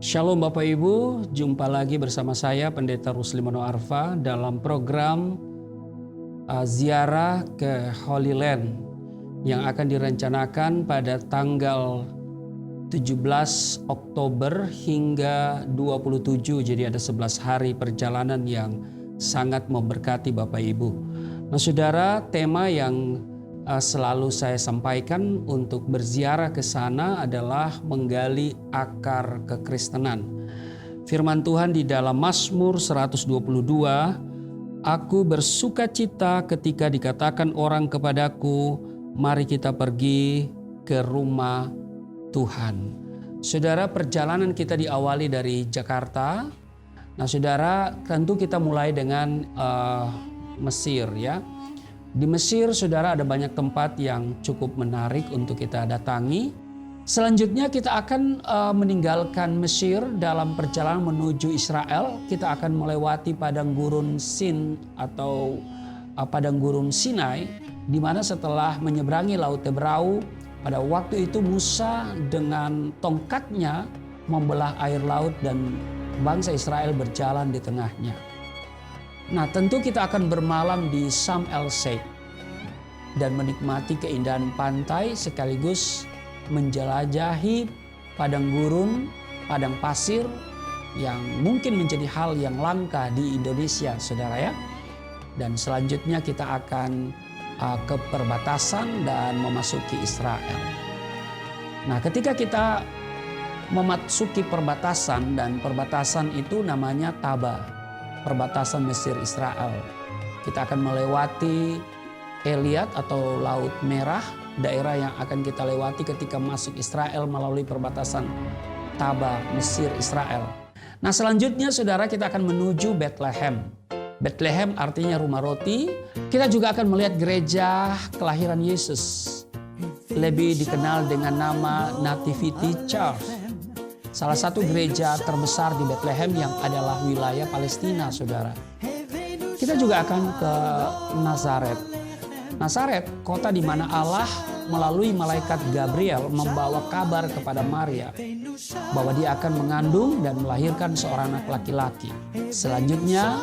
Shalom Bapak Ibu, jumpa lagi bersama saya Pendeta Rusli Mono Arfa dalam program ziarah ke Holy Land yang akan direncanakan pada tanggal 17 Oktober hingga 27, jadi ada 11 hari perjalanan yang sangat memberkati Bapak Ibu. Nah saudara, tema yang selalu saya sampaikan untuk berziarah ke sana adalah menggali akar kekristenan. Firman Tuhan di dalam Mazmur 122, "Aku bersukacita ketika dikatakan orang kepadaku, mari kita pergi ke rumah Tuhan." Saudara, perjalanan kita diawali dari Jakarta. Nah saudara, tentu kita mulai dengan Mesir ya. Di Mesir saudara ada banyak tempat yang cukup menarik untuk kita datangi. Selanjutnya kita akan meninggalkan Mesir dalam perjalanan menuju Israel. Kita akan melewati padang gurun Sin atau padang gurun Sinai, di mana setelah menyeberangi Laut Tebrau, pada waktu itu Musa dengan tongkatnya membelah air laut dan bangsa Israel berjalan di tengahnya. Nah tentu kita akan bermalam di Sharm el-Sheikh dan menikmati keindahan pantai sekaligus menjelajahi padang gurun, padang pasir yang mungkin menjadi hal yang langka di Indonesia saudara ya. Dan selanjutnya kita akan ke perbatasan dan memasuki Israel. Nah ketika kita memasuki perbatasan, dan perbatasan itu namanya Taba, perbatasan Mesir Israel. Kita akan melewati Eliat atau Laut Merah, daerah yang akan kita lewati ketika masuk Israel melalui perbatasan Taba, Mesir Israel. Nah selanjutnya saudara, kita akan menuju Bethlehem. Bethlehem artinya rumah roti. Kita juga akan melihat gereja kelahiran Yesus, lebih dikenal dengan nama Nativity Church, salah satu gereja terbesar di Bethlehem yang adalah wilayah Palestina saudara. Kita juga akan ke Nazaret. Nazaret, kota di mana Allah melalui malaikat Gabriel membawa kabar kepada Maria bahwa dia akan mengandung dan melahirkan seorang anak laki-laki. Selanjutnya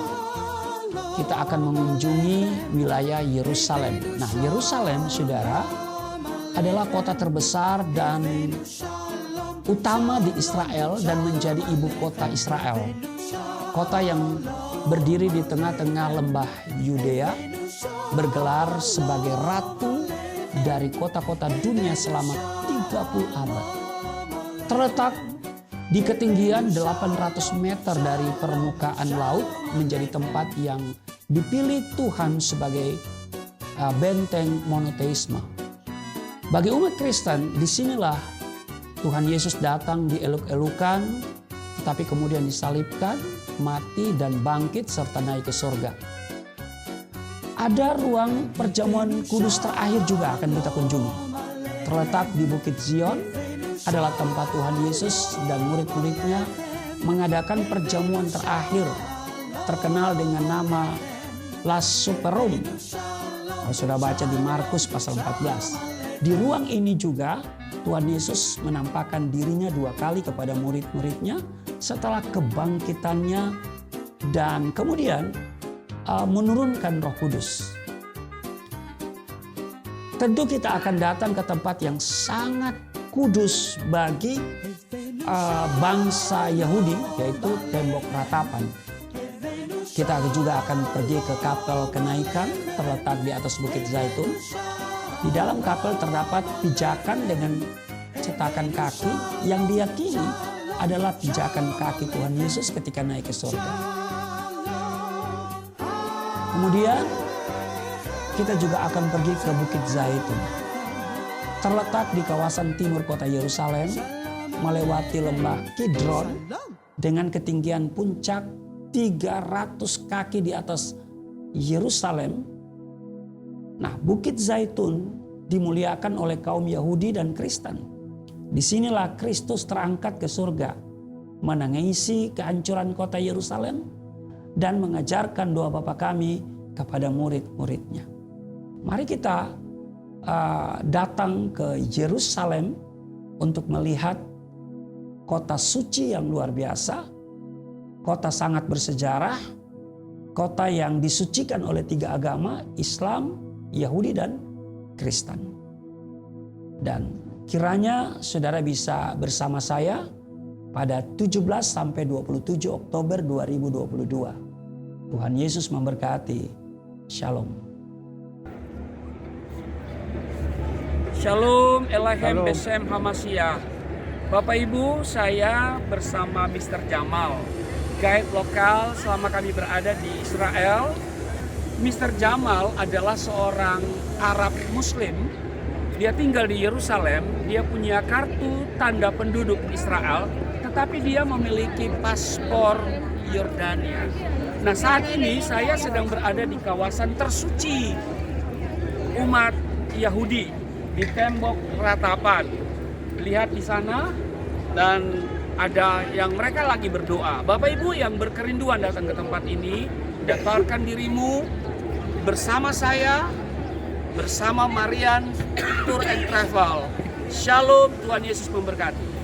kita akan mengunjungi wilayah Yerusalem. Nah Yerusalem saudara adalah kota terbesar dan utama di Israel dan menjadi ibu kota Israel. Kota yang berdiri di tengah-tengah lembah Yudea, bergelar sebagai ratu dari kota-kota dunia selama 30 abad. Terletak di ketinggian 800 meter dari permukaan laut, menjadi tempat yang dipilih Tuhan sebagai benteng monoteisme. Bagi umat Kristen, disinilah Tuhan Yesus datang dieluk-elukan, tetapi kemudian disalibkan, mati dan bangkit serta naik ke surga. Ada ruang perjamuan kudus terakhir juga akan kita kunjungi. Terletak di Bukit Zion, adalah tempat Tuhan Yesus dan murid-muridnya mengadakan perjamuan terakhir, terkenal dengan nama Last Supper Room. Kalau sudah baca di Markus pasal 14. Di ruang ini juga Tuhan Yesus menampakkan dirinya 2 kali kepada murid-muridnya setelah kebangkitannya dan kemudian menurunkan Roh Kudus. Tentu kita akan datang ke tempat yang sangat kudus bagi bangsa Yahudi, yaitu tembok ratapan. Kita juga akan pergi ke kapel kenaikan terletak di atas Bukit Zaitun. Di dalam kapel terdapat pijakan dengan cetakan kaki yang diyakini adalah pijakan kaki Tuhan Yesus ketika naik ke surga. Kemudian kita juga akan pergi ke Bukit Zaitun. Terletak di kawasan timur kota Yerusalem, melewati lembah Kidron dengan ketinggian puncak 300 kaki di atas Yerusalem. Nah, Bukit Zaitun dimuliakan oleh kaum Yahudi dan Kristen. Disinilah Kristus terangkat ke surga, menangisi kehancuran kota Yerusalem dan mengajarkan doa Bapa kami kepada murid-muridnya. Mari kita datang ke Yerusalem untuk melihat kota suci yang luar biasa, kota sangat bersejarah, kota yang disucikan oleh 3 agama, Islam, Yahudi, dan Kristen. Dan kiranya saudara bisa bersama saya pada 17 sampai 27 Oktober 2022. Tuhan Yesus memberkati. Shalom. Shalom, Elahem Besem Hamashiach. Bapak Ibu, saya bersama Mr. Jamal, guide lokal selama kami berada di Israel. Mr. Jamal adalah seorang Arab Muslim. Dia tinggal di Yerusalem, dia punya kartu tanda penduduk Israel, tetapi dia memiliki paspor Yordania. Nah, saat ini saya sedang berada di kawasan tersuci umat Yahudi di tembok ratapan. Lihat di sana, dan ada yang mereka lagi berdoa. Bapak Ibu yang berkerinduan datang ke tempat ini, daftarkan dirimu bersama saya, bersama Marian Tour and Travel. Shalom, Tuhan Yesus memberkati.